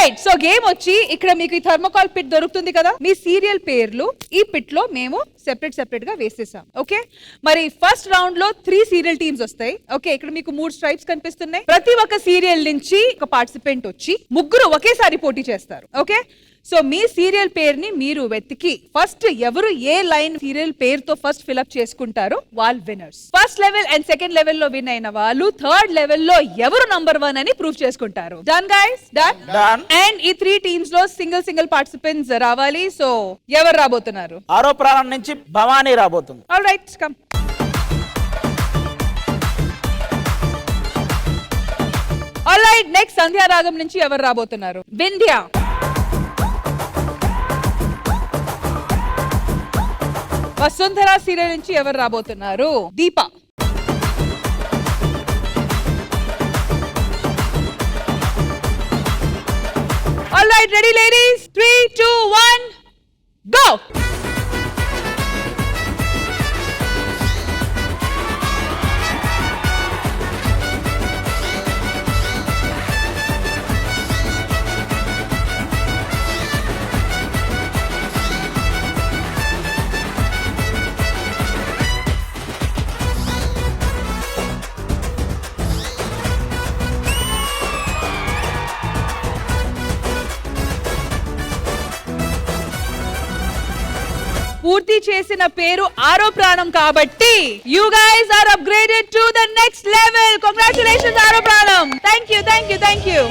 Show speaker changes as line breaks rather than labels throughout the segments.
Right, so game వచ్చి ఇక్కడ మీకు ఈ థర్మోకాల్ పిట్ దొరుకుతుంది కదా, మీ సీరియల్ పేర్లు ఈ పిట్ లో మేము సెపరేట్ గా వేసేసాం. ఓకే, మరి ఫస్ట్ రౌండ్ లో 3 సీరియల్ టీమ్స్ వస్తాయి. ఓకే, ఇక్కడ మీకు 3 స్ట్రైప్స్ కనిపిస్తున్నాయి. ప్రతి ఒక్క సీరియల్ నుంచి ఒక పార్టిసిపెంట్ వచ్చి ముగ్గురు ఒకేసారి పోటీ చేస్తారు. ఓకే, సో మీ సీరియల్ పేరుని మీరు వెతికి ఫస్ట్ ఎవరు ఏ లైన్ సీరియల్ పేరుతో ఫస్ట్ ఫిల్అప్ చేసుకుంటారో వాళ్ళు winners. First level and second level లో విన్ అయిన వాళ్ళు థర్డ్ లెవెల్ లో ఎవరు నంబర్ 1 అని ప్రూవ్ చేసుకుంటారు. Done guys? డన్. అండ్ ఈ 3 టీమ్స్ లో సింగిల్ పార్టిసిపెంట్స్ రావాలి. సో ఎవరు రాబోతున్నారు?
ఆరో ప్రాణం నుంచి భవానీ రాబోతుంది.
All right, come. All right, next Sandhyaragam నుంచి ఎవరు రాబోతున్నారు? వింధ్య. వసుంధర సీరియల్ నుంచి ఎవరు రాబోతున్నారు? Deepa. All right, ready ladies? 3, 2, 1 go. పూర్తి చేసిన పేరు ఆరో ప్రాణం కాబట్టి you guys are upgraded to the next level. Congratulations ఆరో ప్రాణం. Thank you.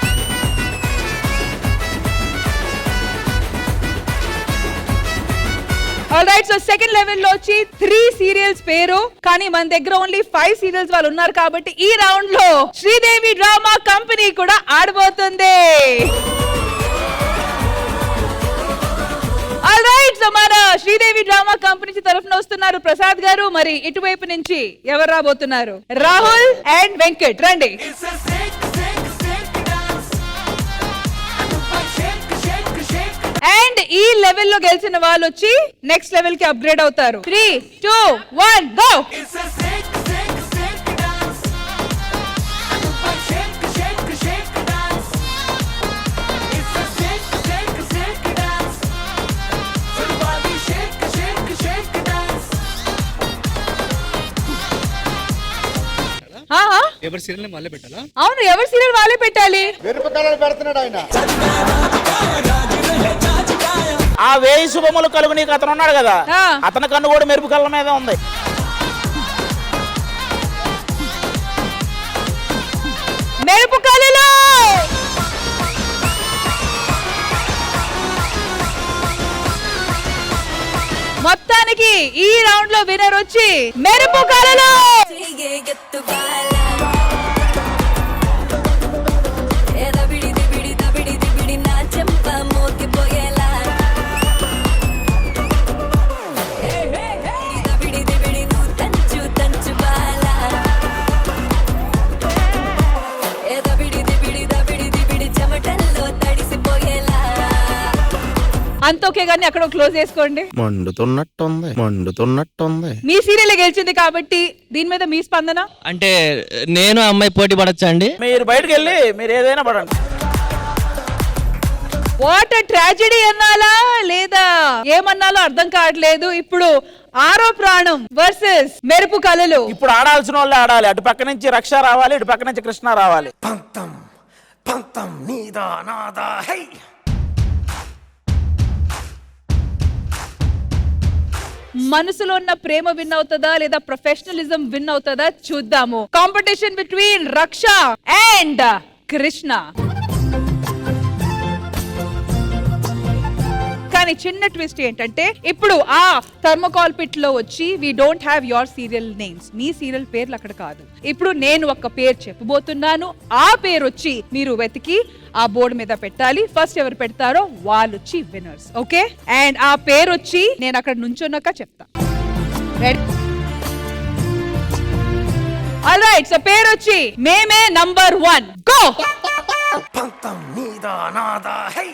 All right, so second level లో వచ్చి 3 సీరియల్స్ పేరు, కానీ మన దగ్గర ఓన్లీ 5 సీరియల్స్ వాళ్ళు ఉన్నారు కాబట్టి ఈ రౌండ్ లో శ్రీదేవి డ్రామా కంపెనీ కూడా ఆడబోతుంది. ఆల్ రైట్, సో మన శ్రీదేవి డ్రామా కంపెనీ తరఫున వస్తున్నారు ప్రసాద్ గారు. మరి ఇటువైపు నుంచి ఎవరు రాబోతున్నారు? రాహుల్ అండ్ వెంకట్, రండి. అండ్ ఈ లెవెల్ లో గెలిచిన వాళ్ళు వచ్చి నెక్స్ట్ లెవెల్ కి అప్గ్రేడ్ అవుతారు. 3, 2, 1 గో.
ఎవరి సీరియల్ వాళ్ళే పెట్టాలా?
అవును, ఎవరి సీరియల్ వాళ్ళే పెట్టాలి.
పెడుతున్నాడు ఆయన.
ఆ 1000 శుభములు కలుగు నీకు అతను ఉన్నాడు కదా, అతని కన్ను కూడా మెరుపు కళ్ళ మీద ఉంది.
మెరుపు కళలో మొత్తానికి ఈ రౌండ్ లో విన్నర్ వచ్చి మెరుపు కళలో. అంతోకే గానీ అక్కడ క్లోజ్ చేసుకోండి.
మండుతున్నట్టుంది.
మీ సీరియల్ గెలిచింది కాబట్టి దీని మీద మీ స్పందన?
అంటే నేను అమ్మాయి పోటీ పడచ్చా అండి?
మీరు బయటకు వెళ్ళి మీరు ఏదైనా పడండి.
వాట్ అ ట్రాజెడీ అన్నాలా లేదా ఏమన్నాలో అర్థం కావట్లేదు. ఇప్పుడు ఆరో ప్రాణం వర్సెస్ మెరుపు కళలు.
ఇప్పుడు ఆడాల్సిన వాళ్ళే ఆడాలి. అటు పక్క నుంచి రక్ష రావాలి, ఇటు పక్క నుంచి కృష్ణ రావాలి.
పంతం పంతం నీదా నాదా హై.
మనసులో ఉన్న ప్రేమ విన్ అవుతుందా లేదా ప్రొఫెషనలిజం విన్ అవుతుందా చూద్దాము. కాంపిటీషన్ బిట్వీన్ రక్ష అండ్ కృష్ణ. కానీ చిన్న ట్విస్ట్ ఏంటంటే ఇప్పుడు ఆ థర్మోకాల్ పిట్ లో వచ్చి we don't have your serial names. మీ సీరియల్ పేర్లు అక్కడ కాదు. ఇప్పుడు నేను ఒక పేరు చెప్పబోతున్నాను. ఆ పేరు వచ్చి మీరు వెతికి ఆ బోర్డు మీద పెట్టాలి. ఫస్ట్ ఎవరు పెడతారో వాళ్ళు వచ్చి విన్నర్స్. ఓకే, అండ్ ఆ పేరు వచ్చి నేను అక్కడ నుంచున్నాక చెప్తా. రెడీ? ఆల్ రైట్, సో పేరు వచ్చి మేమే నంబర్ 1 గో.
పంతం నీదా నాదా హై.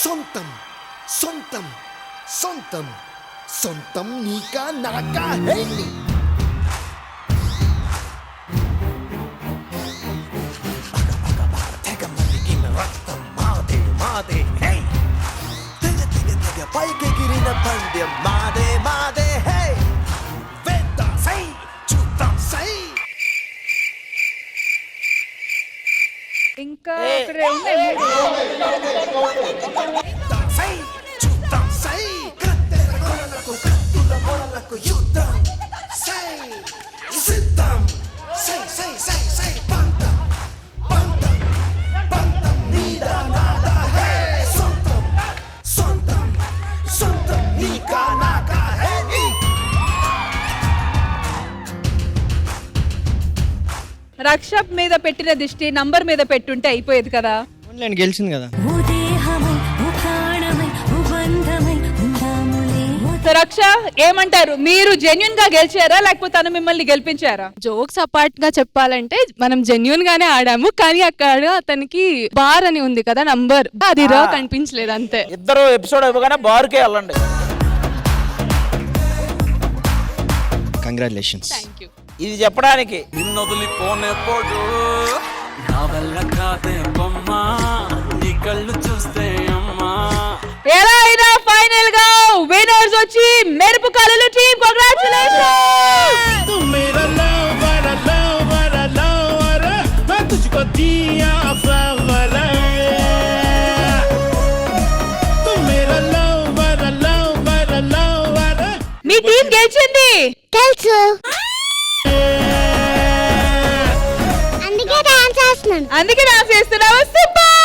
సొంతం సొంతం సొంతం సొంతం నీకా నాకా హై. మాదే హే తెగ తెగ తెగ పైకెగిరిన పందెం మాదే మాదే హే వేద్దాం సై చూద్దాం సై
ఇంకా ఇక్కడ ఉన్నాయి
వేద్దాం సై చూద్దాం సై కత్తెర కొనలకు కత్తుల మొనలకు యుద్ధం సై సిద్ధం సై సై సై సై పంతం పంతం పంతం నీదా నాదా హే సొంతం సొంతం సొంతం నీకా నాకా హే నీ
రక్షబ్ మీద పెట్టిన దిష్టి నంబర్ మీద పెట్టుంటే అయిపోయేది కదా.
నేను గెలిచింది కదా.
సో రక్ష ఏమంటారు, మీరు జెన్యున్ గా గెలిచారా లేకపోతే తను మిమ్మల్ని గెలిపించారా?
జోక్స్ అపార్ట్ గా చెప్పాలంటే మనం జెన్యున్ గానే ఆడాము, కానీ అక్కడ అతనికి బార్ అని ఉంది కదా నంబర్, అది రా కనిపించలేదు అంతే.
ఇద్దరు ఎపిసోడ్ అయిపోగానే బార్కే వెళ్ళండి.
కంగ్రాచులేషన్స్.
ఇది చెప్పడానికి
నిన్నొదిలిపోనేపోడు నా వల్ల కాదే బొమ్మ నీ కళ్ళు చూస్తే అమ్మా.
ఎలా అయినా ఫైనల్ గా విన్నర్స్ వచ్చి మెరుపు కళలు టీం. కంగ్రాచులేషన్స్. మీ టీం గెలిచింది.
తెలుసు, అందుకే డాన్స్ చేస్తున్నాను.
అందుకే డాన్స్ చేస్తున్నావా? సూపర్.